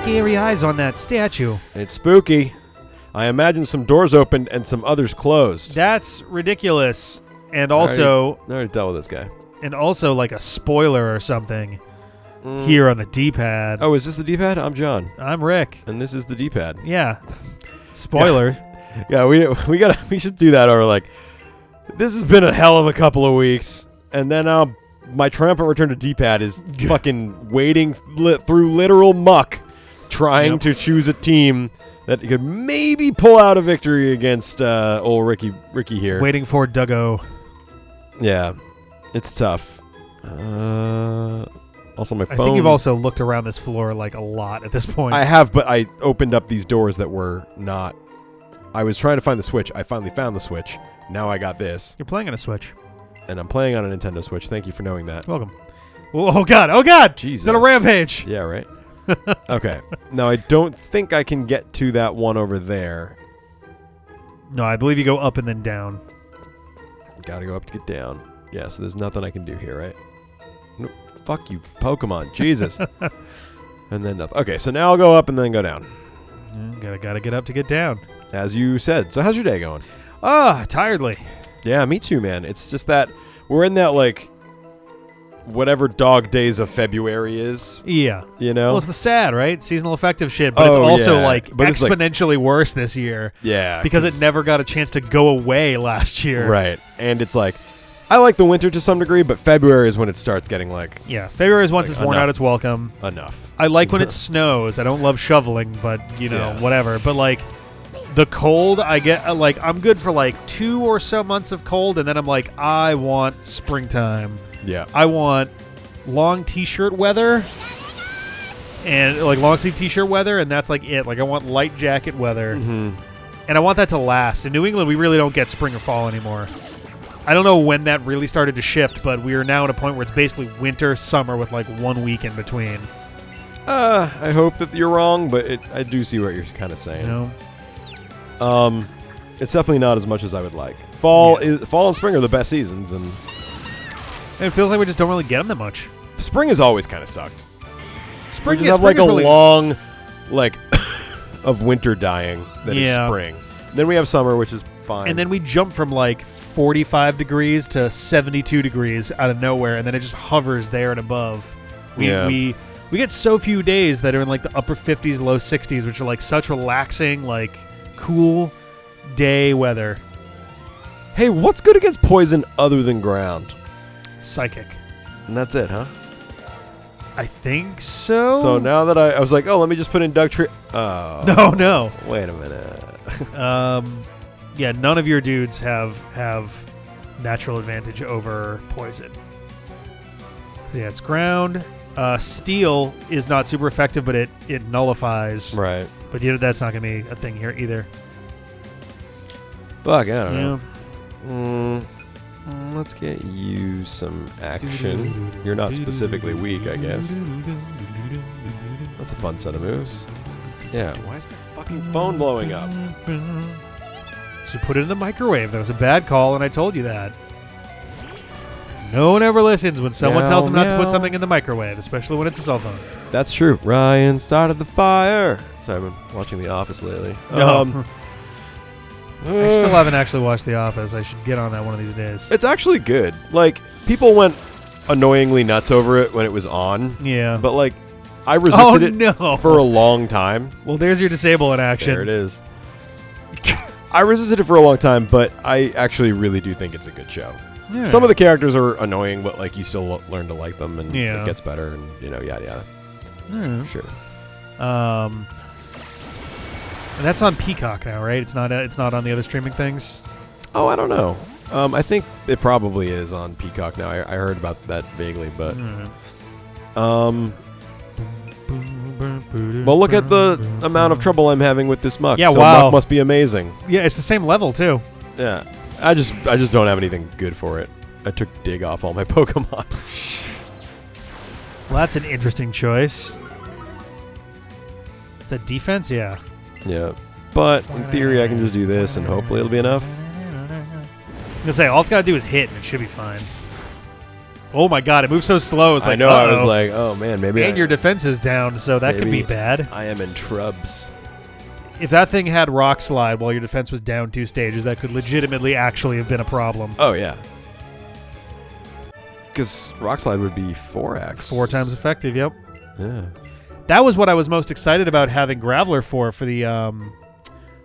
scary eyes on that statue. It's spooky. I imagine some doors opened and some others closed. That's ridiculous. And also... I already dealt with this guy. And also like a spoiler or something here on the D-pad. Oh, is this the D-pad? I'm John. I'm Rick. And this is the D-pad. Yeah. Spoiler. Yeah, we should do that, or like, this has been a hell of a couple of weeks, and then my triumphant return to D-pad is fucking wading through literal muck, trying to choose a team that could maybe pull out a victory against old Ricky here. Waiting for Dugot. Yeah, it's tough. Also, my phone. I think you've also looked around this floor like a lot at this point. I have, but I opened up these doors that were not. I was trying to find the Switch. I finally found the Switch. Now I got this. You're playing on a Switch. And I'm playing on a Nintendo Switch. Thank you for knowing that. Welcome. Oh, God. Oh, God. Jesus. It's on a rampage. Yeah, right? Okay. Now, I don't think I can get to that one over there. No, I believe you go up and then down. Gotta go up to get down. Yeah, so there's nothing I can do here, right? No, fuck you, Pokemon. Jesus. And then nothing. Okay, so now I'll go up and then go down. Gotta get up to get down. As you said. So how's your day going? Tiredly. Yeah, me too, man. It's just that we're in that, like, whatever dog days of February is. Yeah. You know? Well, it's the sad, right? Seasonal affective shit, but it's also, but exponentially worse this year. Yeah. Because it never got a chance to go away last year. Right. And it's like, I like the winter to some degree, but February is when it starts getting like... Yeah, February is once it's worn out its welcome. Enough. I like when it snows. I don't love shoveling, but, whatever. But, like, the cold, I get, like, I'm good for, like, 2 or so months of cold, and then I'm like, I want springtime. Yeah. I want long T-shirt weather, and, like, long sleeve T-shirt weather, and that's, like, it. Like, I want light jacket weather. Mm-hmm. And I want that to last. In New England, we really don't get spring or fall anymore. I don't know when that really started to shift, but we are now at a point where it's basically winter, summer with like 1 week in between. I hope that you're wrong, but I do see what you're kind of saying. It's definitely not as much as I would like. Fall and spring are the best seasons, and it feels like we just don't really get them that much. Spring has always kind of sucked. Spring we just have like a long, like, of winter dying that is spring. Then we have summer, which is fine. And then we jump from like 45 degrees to 72 degrees out of nowhere, and then it just hovers there and above. We get so few days that are in like the upper 50s, low 60s, which are like such relaxing, like cool day weather. Hey, what's good against poison other than ground? Psychic. And that's it, huh? I think so. So now that I was like, oh, let me just put in Dugtree. Oh. No. Wait a minute. Yeah, none of your dudes have natural advantage over poison. So yeah, it's ground. Steel is not super effective, but it nullifies. Right. But that's not going to be a thing here either. Fuck, I don't know. Let's get you some action. You're not specifically weak, I guess. That's a fun set of moves. Yeah, why is my fucking phone blowing up? So put it in the microwave. That was a bad call, and I told you that. No one ever listens when someone tells them not to put something in the microwave, especially when it's a cell phone. That's true. Ryan started the fire. Sorry, I've been watching The Office lately. I still haven't actually watched The Office. I should get on that one of these days. It's actually good. Like, people went annoyingly nuts over it when it was on. Yeah. But, like, I resisted it for a long time. Well, there's your disable in action. There it is. I resisted it for a long time, but I actually really do think it's a good show. Yeah. Some of the characters are annoying, but like you still learn to like them, and it gets better, and yada yada. Yeah. Sure. And that's on Peacock now, right? It's not on the other streaming things. Oh, I don't know. I think it probably is on Peacock now. I heard about that vaguely, but well, look at the amount of trouble I'm having with this muck. Yeah, so wow. Muck must be amazing. Yeah, it's the same level too. Yeah. I just don't have anything good for it. I took Dig off all my Pokemon. Well, that's an interesting choice. Is that defense? Yeah. Yeah. But in theory, I can just do this, and hopefully it'll be enough. I'm gonna say all it's gotta do is hit, and it should be fine. Oh my god, it moves so slow. It's like, I know. uh-oh. I was like, oh man, maybe. And your defense is down, so that could be bad. I am in trubs. If that thing had Rock Slide while your defense was down 2 stages, that could legitimately actually have been a problem. Oh yeah. Because Rock Slide would be 4x. 4 times effective. Yep. Yeah. That was what I was most excited about having Graveler for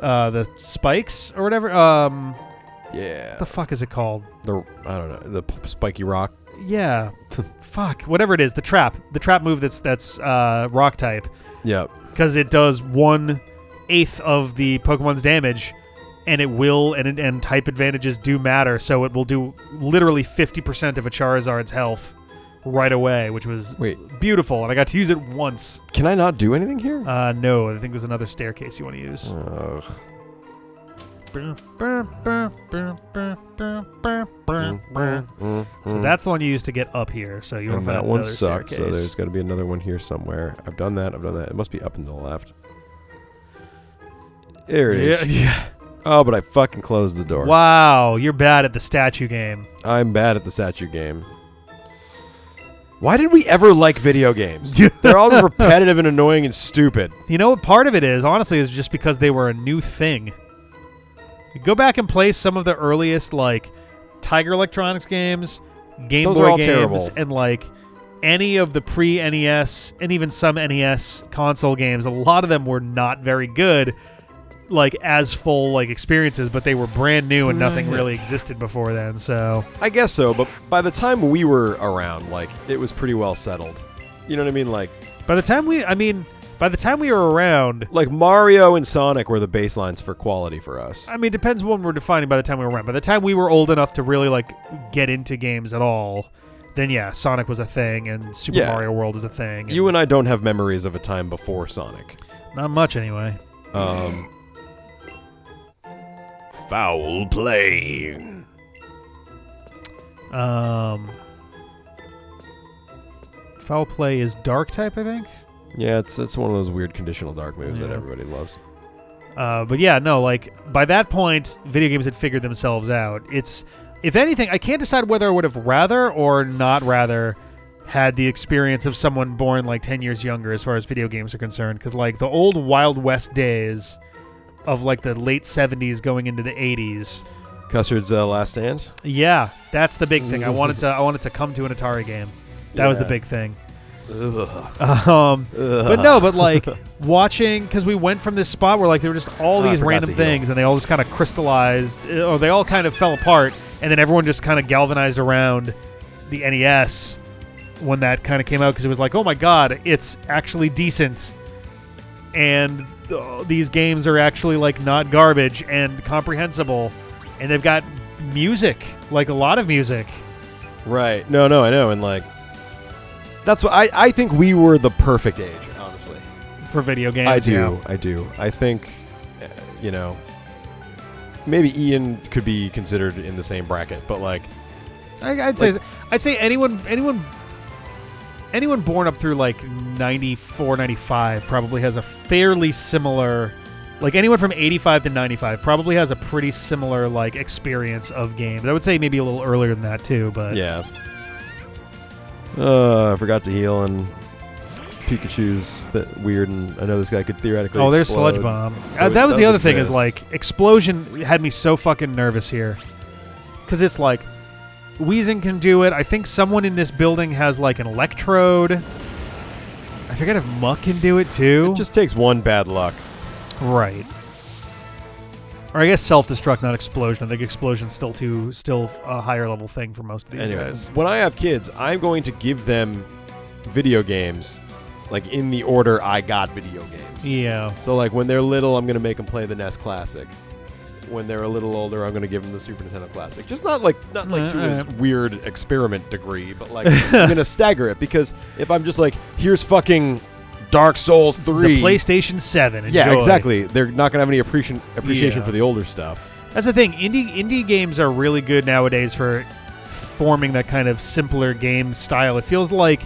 the spikes or whatever. Yeah. What the fuck is it called? I don't know. The spiky rock. Yeah. Fuck. Whatever it is. The trap. The trap move that's rock type. Yep. Because it does 1/8 of the Pokemon's damage, and it will, and type advantages do matter, so it will do literally 50% of a Charizard's health right away, which was beautiful, and I got to use it once. Can I not do anything here? No. I think there's another staircase you want to use. Ugh. So that's the one you use to get up here. So you want to find that another one sucks. staircase. So there's got to be another one here somewhere. I've done that. It must be up and to the left. There it is. Yeah. Oh, but I fucking closed the door. Wow, you're bad at the statue game. I'm bad at the statue game. Why did we ever like video games? They're all repetitive and annoying and stupid. You know what part of it is, honestly, is just because they were a new thing. You go back and play some of the earliest, like, Tiger Electronics games, Game Those Boy are all games, terrible. and, like, any of the pre-NES, and even some NES console games, a lot of them were not very good, like, as full, like, experiences, but they were brand new and nothing really existed before then, so... I guess so, but by the time we were around, like, it was pretty well settled. You know what I mean? Like... By the time we were around... Like, Mario and Sonic were the baselines for quality for us. I mean, it depends what we're defining by the time we were around. By the time we were old enough to really, like, get into games at all, then, yeah, Sonic was a thing, and Super Mario World is a thing. You and I don't have memories of a time before Sonic. Not much, anyway. Foul play. Foul play is dark type, I think. Yeah, it's one of those weird conditional dark moves that everybody loves. But yeah, no, like, by that point, video games had figured themselves out. It's, if anything, I can't decide whether I would have rather or not rather had the experience of someone born, like, 10 years younger as far as video games are concerned. Because, like, the old Wild West days of, like, the late 70s going into the 80s. Custard's Last Stand? Yeah, that's the big thing. I wanted to come to an Atari game. That was the big thing. But like watching, because we went from this spot where like there were just all these random things and they all just kind of crystallized, or they all kind of fell apart, and then everyone just kind of galvanized around the NES when that kind of came out, because it was like, oh my god, it's actually decent, and these games are actually like not garbage and comprehensible, and they've got music, like a lot of music. Right. No, I know, and like that's what I think we were the perfect age, honestly, for video games. I do. I think, you know, maybe Ian could be considered in the same bracket, but like, I'd say anyone born up through like 94, 95 probably has a fairly similar, like anyone from 85 to 95 probably has a pretty similar like experience of games. I would say maybe a little earlier than that too, but yeah. I forgot to heal, and Pikachu's that weird, and I know this guy could theoretically there's explode. Sludge Bomb. So that was the other thing, is exist. like Explosion had me so fucking nervous here, because it's like Weezing can do it. I think someone in this building has like an Electrode. I forget if Muck can do it too. It just takes one bad luck. Right. Or I guess self-destruct, not explosion. I think explosion's still a higher level thing for most of these guys. When I have kids, I'm going to give them video games, like in the order I got video games. Yeah. So like when they're little, I'm going to make them play the NES Classic. When they're a little older, I'm going to give them the Super Nintendo Classic. Just not like to this weird experiment degree, but like I'm going to stagger it, because if I'm just like, here's fucking Dark Souls 3. The PlayStation 7. Enjoy. Yeah, exactly. They're not going to have any appreciation for the older stuff. That's the thing. Indie games are really good nowadays for forming that kind of simpler game style. It feels like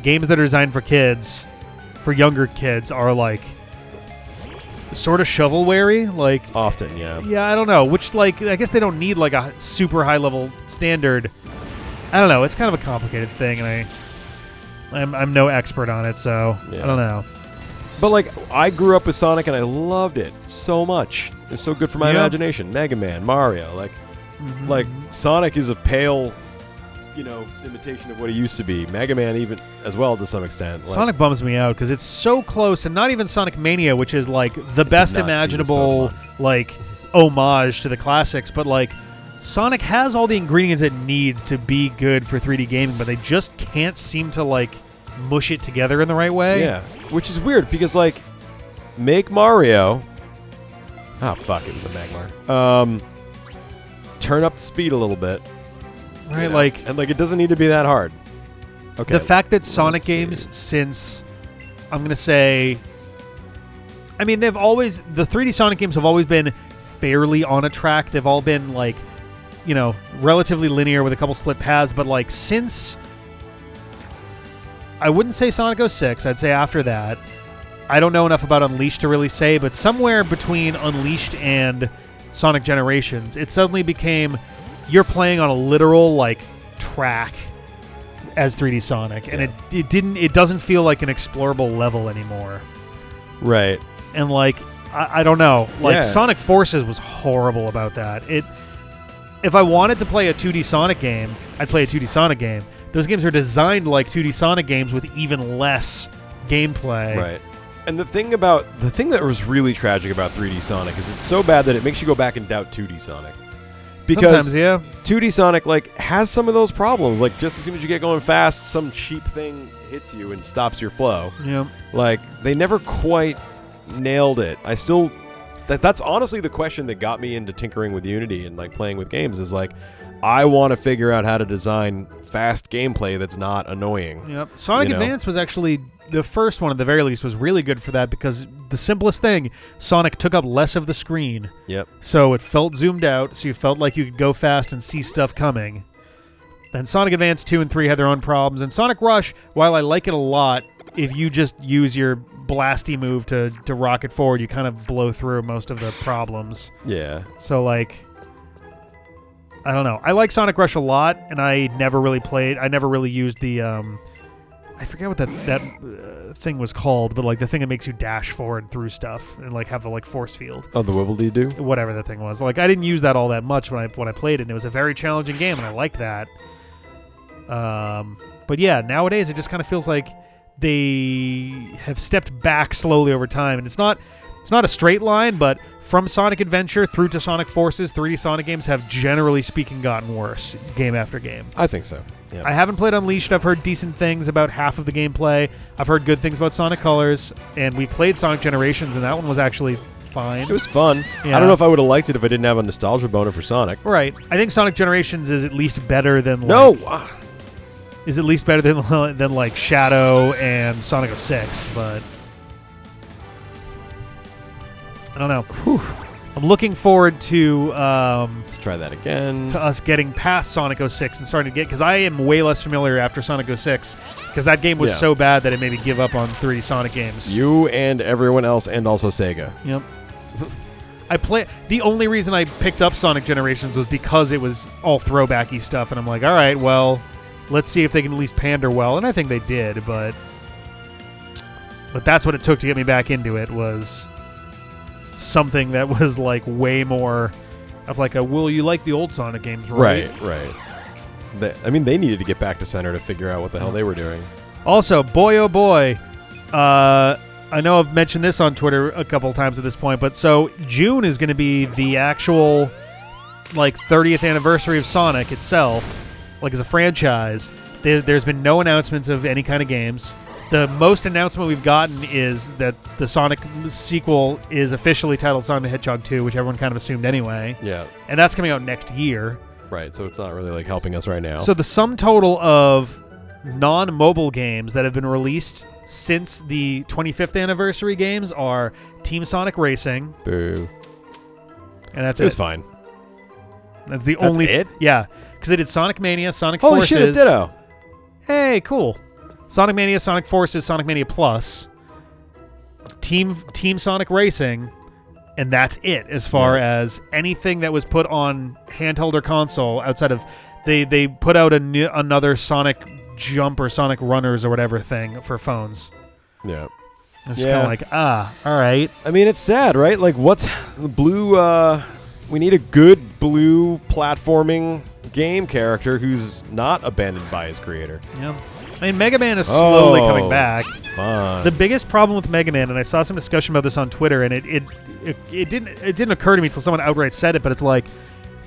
games that are designed for kids, for younger kids, are like sort of shovelware, like Often, yeah. Yeah, I don't know. Which, like, I guess they don't need like a super high level standard, I don't know. It's kind of a complicated thing, and I'm no expert on it, so I don't know. But like, I grew up with Sonic and I loved it so much. It's so good for my imagination. Mega Man, Mario, like Sonic is a pale, imitation of what he used to be. Mega Man even as well to some extent. Like, Sonic bums me out because it's so close, and not even Sonic Mania, which is like the best imaginable like homage to the classics, but like Sonic has all the ingredients it needs to be good for 3D gaming, but they just can't seem to like mush it together in the right way. Yeah, which is weird because like make Mario. Oh fuck! It was a Magmar. Turn up the speed a little bit. Right, and it doesn't need to be that hard. Okay. The fact that Sonic games since, I'm going to say, I mean, the 3D Sonic games have always been fairly on a track. They've all been like, relatively linear with a couple split paths, but like since, I wouldn't say Sonic 06, I'd say after that. I don't know enough about Unleashed to really say, but somewhere between Unleashed and Sonic Generations, it suddenly became, you're playing on a literal like track as 3D Sonic, and it doesn't feel like an explorable level anymore. Right. And like I don't know, like Sonic Forces was horrible about that. If I wanted to play a 2D Sonic game, I'd play a 2D Sonic game. Those games are designed like 2D Sonic games with even less gameplay. Right. And the thing that was really tragic about 3D Sonic is it's so bad that it makes you go back and doubt 2D Sonic. Because sometimes, 2D Sonic has some of those problems. Like just as soon as you get going fast, some cheap thing hits you and stops your flow. Yeah. Like they never quite nailed it. That's honestly the question that got me into tinkering with Unity and like playing with games is like I want to figure out how to design fast gameplay that's not annoying. Yep. Sonic Advance was actually the first one, at the very least, was really good for that because the simplest thing, Sonic took up less of the screen. Yep. So it felt zoomed out, so you felt like you could go fast and see stuff coming. Then Sonic Advance 2 and 3 had their own problems. And Sonic Rush, while I like it a lot, if you just use your blasty move to rocket forward, you kind of blow through most of the problems. Yeah. So, like, I don't know. I like Sonic Rush a lot, and I never really used the, I forget what that thing was called, but, like, the thing that makes you dash forward through stuff and, like, have the, like, force field. Oh, the Wibble-Dee-Doo? Whatever that thing was. Like, I didn't use that all that much when I played it, and it was a very challenging game, and I liked that. But, yeah, nowadays it just kind of feels like they have stepped back slowly over time, and it's not a straight line, but from Sonic Adventure through to Sonic Forces, 3D Sonic games have, generally speaking, gotten worse game after game. I think so. Yeah. I haven't played Unleashed. I've heard decent things about half of the gameplay. I've heard good things about Sonic Colors, and we played Sonic Generations, and that one was actually fine. It was fun. Yeah. I don't know if I would have liked it if I didn't have a nostalgia boner for Sonic. Right. I think Sonic Generations is at least better than is at least better than like Shadow and Sonic 06, but I don't know. Whew. I'm looking forward to let's try that again. To us getting past Sonic 06 and starting to get, because I am way less familiar after Sonic 06 because that game was so bad that it made me give up on 3D Sonic games. You and everyone else, and also Sega. Yep. The only reason I picked up Sonic Generations was because it was all throwbacky stuff, and I'm like, all right, well, let's see if they can at least pander well, and I think they did, but that's what it took to get me back into it, was something that was like way more of like you like the old Sonic games, right? Right. They needed to get back to center to figure out what the hell they were doing. Also, boy oh boy, I know I've mentioned this on Twitter a couple times at this point, but so June is going to be the actual like 30th anniversary of Sonic itself, like as a franchise. There's been no announcements of any kind of games. The most announcement we've gotten is that the Sonic sequel is officially titled Sonic the Hedgehog 2, which everyone kind of assumed anyway. Yeah. And that's coming out next year. Right, so it's not really like helping us right now. So the sum total of non-mobile games that have been released since the 25th anniversary games are Team Sonic Racing. Boo. And that's it. It was fine. That's the only... it? Yeah. Because they did Sonic Mania, Sonic Holy Forces... Holy shit, a Ditto! Hey, cool. Sonic Mania, Sonic Forces, Sonic Mania Plus, Team Sonic Racing, and that's it as far as anything that was put on handheld or console outside of They put out another Sonic Jump or Sonic Runners or whatever thing for phones. Yeah. It's kind of like, all right. I mean, it's sad, right? Like, what's blue? We need a good blue platforming game character who's not abandoned by his creator. Yeah. I mean, Mega Man is slowly coming back. Fun. The biggest problem with Mega Man, and I saw some discussion about this on Twitter, and it didn't occur to me until someone outright said it, but it's like,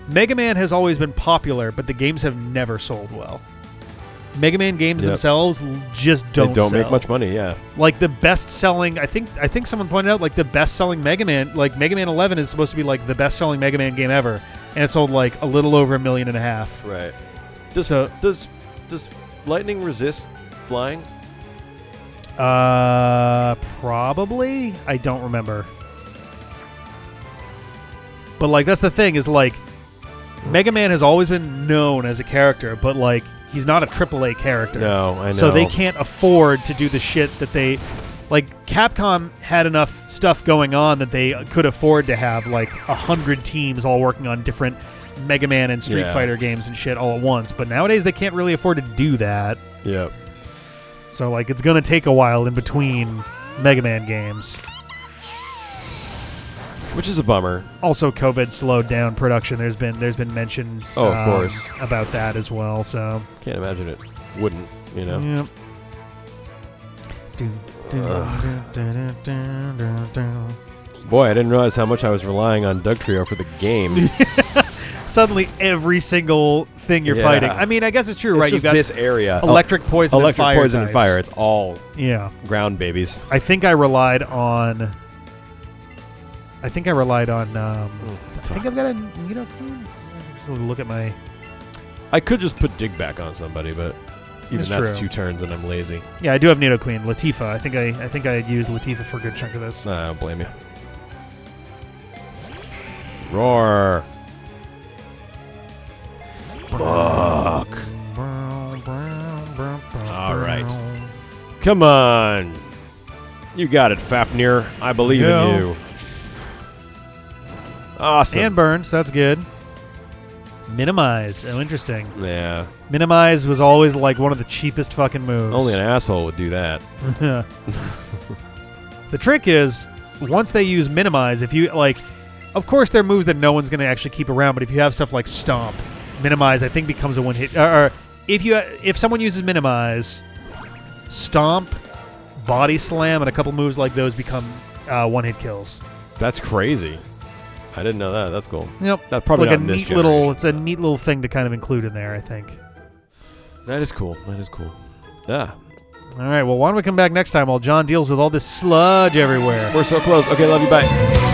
Mega Man has always been popular, but the games have never sold well. Mega Man games themselves just don't They don't sell. make much money, yeah. Like the best-selling, I think someone pointed out, like the best-selling Mega Man, like Mega Man 11 is supposed to be like the best-selling Mega Man game ever, and it sold like a little over 1.5 million. Right. Does lightning resist flying? Probably. I don't remember. But like that's the thing is like Mega Man has always been known as a character, but like he's not a AAA character. No, I know. So they can't afford to do the shit that they like. Capcom had enough stuff going on that they could afford to have like 100 teams all working on different Mega Man and Street Fighter games and shit all at once. But nowadays they can't really afford to do that. Yep. So like it's gonna take a while in between Mega Man games. Which is a bummer. Also, COVID slowed down production. There's been mention of course about that as well. So can't imagine it wouldn't, you know. Yep. Boy, I didn't realize how much I was relying on Doug Trio for the game. Suddenly, every single thing you're fighting. I mean, I guess it's true, right? You've got this area, electric, poison, and fire. Poison, and fire. It's all ground babies. I think I relied on. I think I've got a look at my. I could just put dig back on somebody, but even that's true. 2 turns, and I'm lazy. Yeah, I do have Nidoqueen, Latifah. I think I used Latifah for a good chunk of this. I don't blame you. Roar. Fuck. All right. Come on. You got it, Fafnir. I believe in you. Awesome. And burns. That's good. Minimize. Oh, interesting. Yeah. Minimize was always like one of the cheapest fucking moves. Only an asshole would do that. The trick is, once they use minimize, if you like, of course they're moves that no one's going to actually keep around, but if you have stuff like stomp, minimize I think becomes a one hit. Or if someone uses minimize, stomp, body slam, and a couple moves like those become one hit kills. That's crazy. I didn't know that. That's cool. Yep. That's probably like not a in neat this little. It's a neat little thing to kind of include in there, I think. That is cool. That is cool. Yeah. All right. Well, why don't we come back next time while John deals with all this sludge everywhere? We're so close. Okay, love you. Bye.